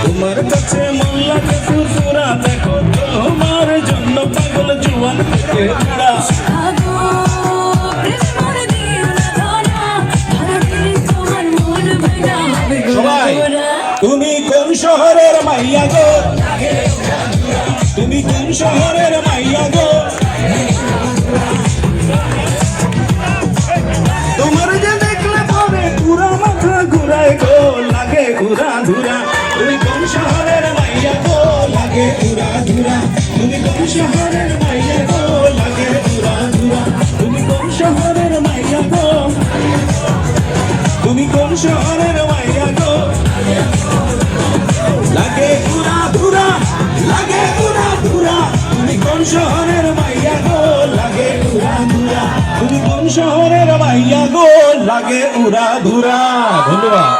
তোমার কাছে মন লাগে ফুরফুরা, দেখো তোমার জন্য পাগল জুয়ান থেকে বুড়া। সবাই তুমি কোন শহরের মাইয়া গো, তুমি কোন শহরের মাইয়া গো, তোমার যে দেখলে পরে পুরা মাথা ঘুরায় গো, লাগে ঘুরা ধুরা। তুমি কোন শহরের মাইয়া গো, লাগে ঘুরা ধুরা। তুমি কোন শহরের মাইয়া গো, লাগে ঘুরা ধুরা। তুমি কোন শহরের মাইয়া গো, তুমি কোন শহরের মাইয়া গো, লাগে ঘুরা ধুরা, লাগে ঘুরা ধুরা। তুমি কোন শহরের মাইয়া গো, লাগে ঘুরা ধুরা। তুমি কোন শহরের মাইয়া গো, লাগে উড়া ধুরা। ধন্যবাদ।